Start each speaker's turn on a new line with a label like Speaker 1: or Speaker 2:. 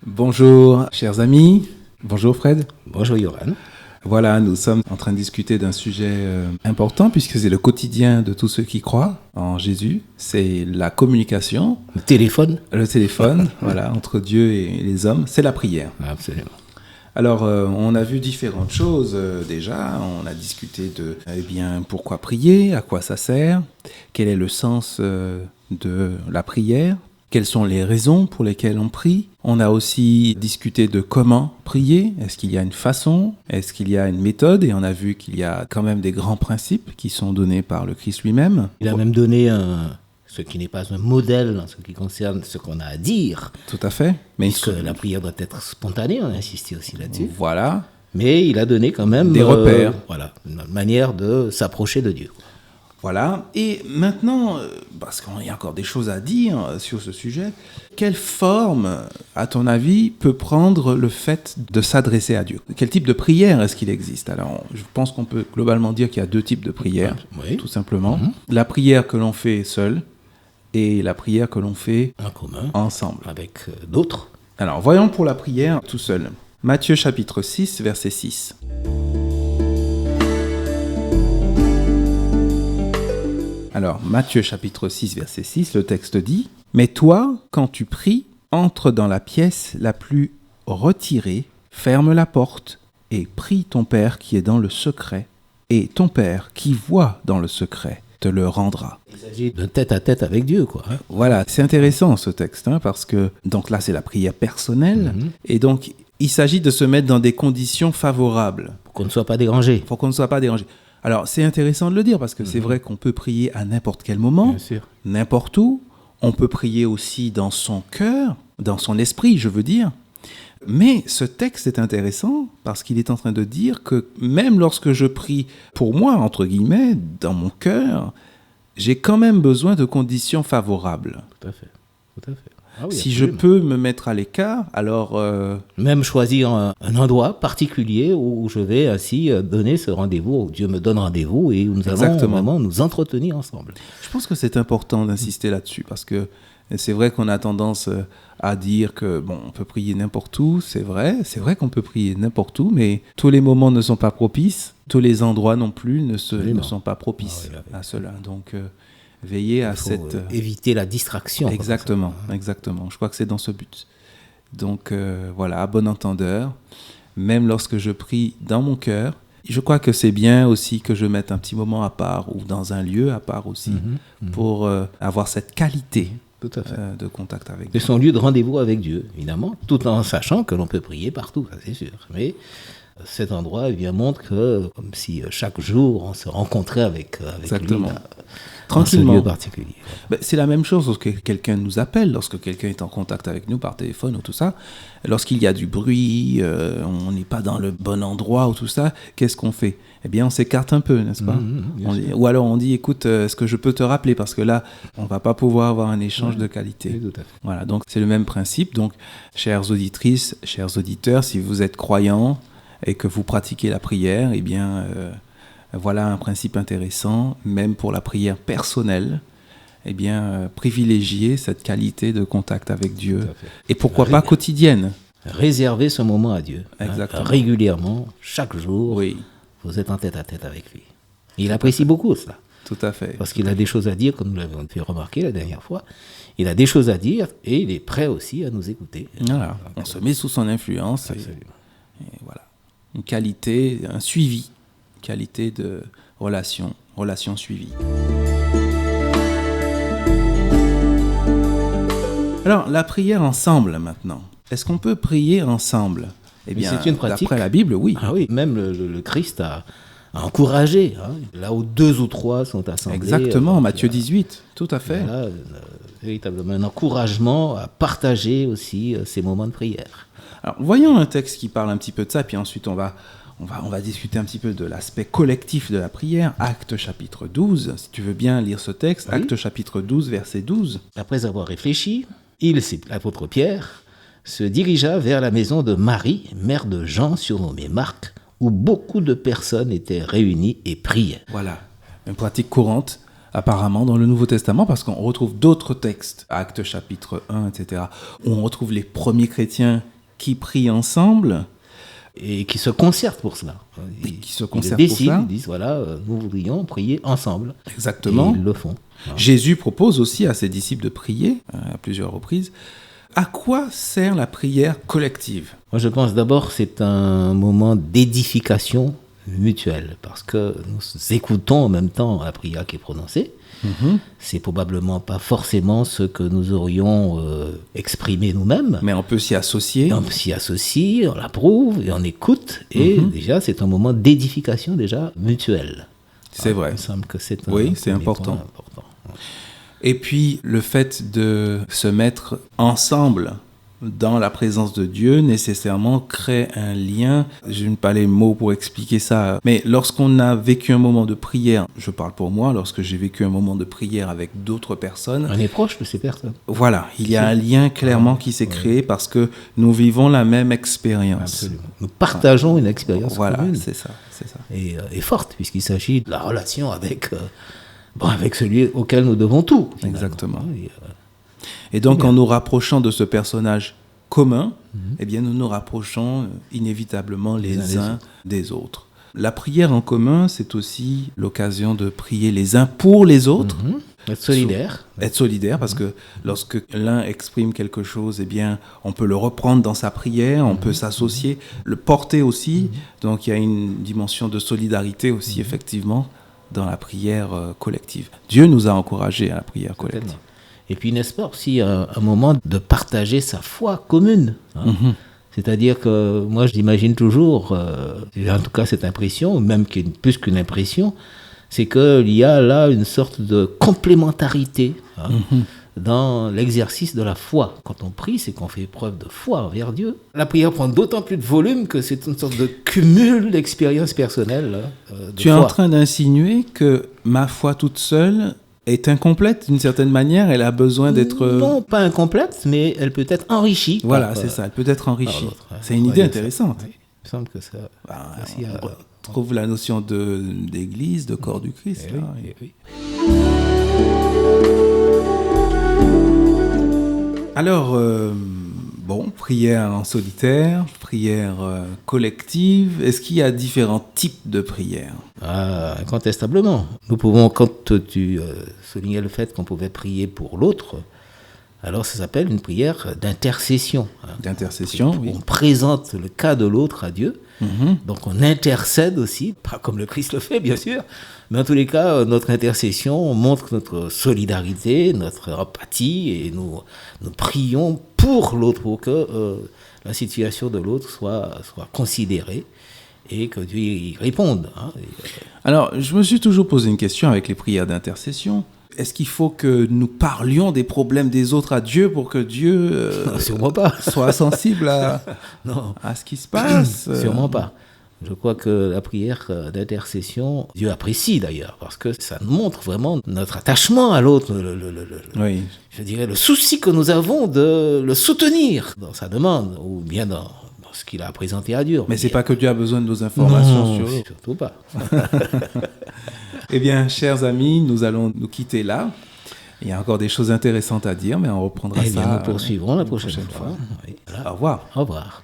Speaker 1: Bonjour, chers amis. Bonjour, Fred.
Speaker 2: Bonjour, Yoran.
Speaker 1: Voilà, nous sommes en train de discuter d'un sujet important puisque c'est le quotidien de tous ceux qui croient en Jésus. C'est la communication.
Speaker 2: Le téléphone.
Speaker 1: Le téléphone, voilà, entre Dieu et les hommes. C'est la prière.
Speaker 2: Absolument.
Speaker 1: Alors, on a vu différentes choses déjà. On a discuté de, pourquoi prier, à quoi ça sert, quel est le sens de la prière, quelles sont les raisons pour lesquelles on prie. On a aussi discuté de comment prier. Est-ce qu'il y a une façon? Est-ce qu'il y a une méthode? Et on a vu qu'il y a quand même des grands principes qui sont donnés par le Christ lui-même.
Speaker 2: Il a même donné ce qui n'est pas un modèle en ce qui concerne ce qu'on a à dire.
Speaker 1: Tout à fait. Mais
Speaker 2: puisque la prière doit être spontanée, on a insisté aussi là-dessus.
Speaker 1: Voilà.
Speaker 2: Mais il a donné quand même
Speaker 1: des repères.
Speaker 2: Voilà, une manière de s'approcher de Dieu.
Speaker 1: Voilà, et maintenant, parce qu'il y a encore des choses à dire sur ce sujet, quelle forme, à ton avis, peut prendre le fait de s'adresser à Dieu? Quel type de prière est-ce qu'il existe? Alors, je pense qu'on peut globalement dire qu'il y a deux types de prières,
Speaker 2: oui.
Speaker 1: Tout simplement. La prière que l'on fait seul et la prière que l'on fait
Speaker 2: en commun,
Speaker 1: ensemble.
Speaker 2: Avec d'autres.
Speaker 1: Alors, voyons pour la prière tout seul. Matthieu chapitre 6, verset 6. Alors, Matthieu chapitre 6, verset 6, le texte dit « Mais toi, quand tu pries, entre dans la pièce la plus retirée, ferme la porte et prie ton Père qui est dans le secret, et ton Père qui voit dans le secret te le rendra. »
Speaker 2: Il s'agit d'un tête-à-tête avec Dieu, quoi.
Speaker 1: Voilà, c'est intéressant ce texte, parce que donc là, c'est la prière personnelle, et donc il s'agit de se mettre dans des conditions favorables.
Speaker 2: Pour qu'on ne soit pas dérangé.
Speaker 1: Pour qu'on ne soit pas dérangé. Alors, c'est intéressant de le dire parce que c'est vrai qu'on peut prier à n'importe quel moment,
Speaker 2: bien sûr,
Speaker 1: n'importe où. On peut prier aussi dans son cœur, dans son esprit, je veux dire. Mais ce texte est intéressant parce qu'il est en train de dire que même lorsque je prie pour moi, entre guillemets, dans mon cœur, j'ai quand même besoin de conditions favorables.
Speaker 2: Tout à fait, tout à fait. Ah oui,
Speaker 1: si
Speaker 2: absolument.
Speaker 1: je peux me mettre à l'écart, alors...
Speaker 2: Même choisir un endroit particulier où je vais ainsi donner ce rendez-vous, où Dieu me donne rendez-vous et où nous allons vraiment nous entretenir ensemble.
Speaker 1: Je pense que c'est important d'insister là-dessus parce que c'est vrai qu'on a tendance à dire que bon, on peut prier n'importe où, c'est vrai qu'on peut prier n'importe où, mais tous les moments ne sont pas propices, tous les endroits non plus ne sont pas propices à cela. Donc... veiller à cette...
Speaker 2: éviter la distraction.
Speaker 1: Exactement. Je crois que c'est dans ce but. Donc voilà, à bon entendeur, même lorsque je prie dans mon cœur, je crois que c'est bien aussi que je mette un petit moment à part ou dans un lieu à part aussi pour avoir cette qualité
Speaker 2: tout à fait.
Speaker 1: De contact avec Dieu.
Speaker 2: C'est son lieu de rendez-vous avec Dieu, évidemment, tout en sachant que l'on peut prier partout, ça c'est sûr. Mais cet endroit montre que, comme si chaque jour on se rencontrait avec lui, tranquillement, dans ce lieu particulier.
Speaker 1: Ben, c'est la même chose lorsque quelqu'un nous appelle, lorsque quelqu'un est en contact avec nous par téléphone ou tout ça. Lorsqu'il y a du bruit, on n'est pas dans le bon endroit ou tout ça, qu'est-ce qu'on fait? Eh bien, on s'écarte un peu, n'est-ce pas? Ou alors on dit, écoute, est-ce que je peux te rappeler? Parce que là, on ne va pas pouvoir avoir un échange de qualité.
Speaker 2: Oui, tout à fait.
Speaker 1: Voilà, donc c'est le même principe. Donc, chères auditrices, chers auditeurs, si vous êtes croyants et que vous pratiquez la prière, eh bien... voilà un principe intéressant, même pour la prière personnelle, eh bien, privilégier cette qualité de contact avec Dieu. Et pourquoi pas quotidienne.
Speaker 2: Réserver ce moment à Dieu. Régulièrement, chaque jour, vous êtes en tête-à-tête avec lui. Il apprécie beaucoup cela.
Speaker 1: Tout à fait.
Speaker 2: Parce qu'il a des choses à dire, comme nous l'avons fait remarquer la dernière fois. Il a des choses à dire et il est prêt aussi à nous écouter.
Speaker 1: Voilà. On se met sous son influence. Et voilà. Une qualité, un suivi. Qualité de relation suivie. Alors, la prière ensemble maintenant. Est-ce qu'on peut prier ensemble? Eh bien,
Speaker 2: c'est une pratique.
Speaker 1: D'après la Bible, oui.
Speaker 2: Ah oui, même le Christ a encouragé, là où 2 ou 3 sont assemblés.
Speaker 1: Exactement, Matthieu 18, tout à fait.
Speaker 2: Voilà, véritablement un encouragement à partager aussi ces moments de prière.
Speaker 1: Alors, voyons un texte qui parle un petit peu de ça, puis ensuite on va discuter un petit peu de l'aspect collectif de la prière. Actes chapitre 12, si tu veux bien lire ce texte. Oui. Actes chapitre 12, verset 12.
Speaker 2: Après avoir réfléchi, l'apôtre Pierre, se dirigea vers la maison de Marie, mère de Jean, surnommé Marc, où beaucoup de personnes étaient réunies et priaient.
Speaker 1: Voilà, une pratique courante apparemment dans le Nouveau Testament, parce qu'on retrouve d'autres textes, Actes chapitre 1, etc., où on retrouve les premiers chrétiens qui prient ensemble.
Speaker 2: Et qui se concertent pour cela. Ils décident, ils disent, voilà, nous voudrions prier ensemble.
Speaker 1: Exactement.
Speaker 2: Et ils le font. Voilà.
Speaker 1: Jésus propose aussi à ses disciples de prier à plusieurs reprises. À quoi sert la prière collective ?
Speaker 2: Moi, je pense d'abord que c'est un moment d'édification mutuelle, parce que nous écoutons en même temps la prière qui est prononcée. C'est probablement pas forcément ce que nous aurions exprimé nous-mêmes.
Speaker 1: Mais on peut s'y associer.
Speaker 2: On s'y associe, on l'approuve et on écoute. Et déjà, c'est un moment d'édification déjà mutuelle.
Speaker 1: C'est vrai.
Speaker 2: Il me semble que c'est
Speaker 1: c'est important. Et puis, le fait de se mettre ensemble dans la présence de Dieu, nécessairement crée un lien. Je n'ai pas les mots pour expliquer ça, mais lorsqu'on a vécu un moment de prière, je parle pour moi, lorsque j'ai vécu un moment de prière avec d'autres personnes...
Speaker 2: On est proche de ces personnes.
Speaker 1: Voilà, il y a un lien clairement qui s'est créé parce que nous vivons la même expérience.
Speaker 2: Absolument. Nous partageons une expérience commune.
Speaker 1: Voilà, c'est ça.
Speaker 2: Et forte, puisqu'il s'agit de la relation avec celui auquel nous devons tout. Finalement.
Speaker 1: Exactement. Et donc, en nous rapprochant de ce personnage commun, eh bien, nous nous rapprochons inévitablement les uns des autres. La prière en commun, c'est aussi l'occasion de prier les uns pour les autres.
Speaker 2: Être solidaire.
Speaker 1: Être solidaire, parce que lorsque l'un exprime quelque chose, eh bien, on peut le reprendre dans sa prière, on peut s'associer, le porter aussi. Donc, il y a une dimension de solidarité aussi, effectivement, dans la prière collective. Dieu nous a encouragés à la prière collective.
Speaker 2: Et puis, n'est-ce pas aussi un moment de partager sa foi commune. C'est-à-dire que moi, j'imagine toujours, en tout cas cette impression, même plus qu'une impression, c'est qu'il y a là une sorte de complémentarité dans l'exercice de la foi. Quand on prie, c'est qu'on fait preuve de foi envers Dieu. La prière prend d'autant plus de volume que c'est une sorte de cumul d'expériences personnelles.
Speaker 1: Tu es en train d'insinuer que ma foi toute seule est incomplète d'une certaine manière, elle a besoin d'être...
Speaker 2: Non, pas incomplète, mais elle peut être enrichie.
Speaker 1: Voilà, c'est ça, elle peut être enrichie. C'est une idée intéressante.
Speaker 2: Oui. Il me semble que ça...
Speaker 1: on retrouve la notion d'église, de corps du Christ.
Speaker 2: Oui.
Speaker 1: Alors, prière en solitaire, prière collective. Est-ce qu'il y a différents types de prières ?
Speaker 2: Incontestablement. Nous pouvons, quand tu soulignais le fait qu'on pouvait prier pour l'autre, alors ça s'appelle une prière d'intercession.
Speaker 1: D'intercession, oui.
Speaker 2: On présente le cas de l'autre à Dieu. Donc on intercède aussi, pas comme le Christ le fait bien sûr, mais en tous les cas notre intercession montre notre solidarité, notre empathie et nous prions pour l'autre, pour que la situation de l'autre soit considérée et que Dieu y réponde.
Speaker 1: Alors je me suis toujours posé une question avec les prières d'intercession. Est-ce qu'il faut que nous parlions des problèmes des autres à Dieu pour que Dieu
Speaker 2: sûrement pas.
Speaker 1: soit sensible à ce qui se passe
Speaker 2: Sûrement pas. Je crois que la prière d'intercession, Dieu apprécie d'ailleurs, parce que ça nous montre vraiment notre attachement à l'autre, je dirais le souci que nous avons de le soutenir dans sa demande, ou bien dans ce qu'il a présenté à Dieu.
Speaker 1: Mais c'est pas que Dieu a besoin de nos informations sur eux.
Speaker 2: Surtout pas.
Speaker 1: Eh bien, chers amis, nous allons nous quitter là. Il y a encore des choses intéressantes à dire, mais on reprendra ça.
Speaker 2: Nous poursuivrons la prochaine fois.
Speaker 1: Oui. Voilà. Au revoir.
Speaker 2: Au revoir.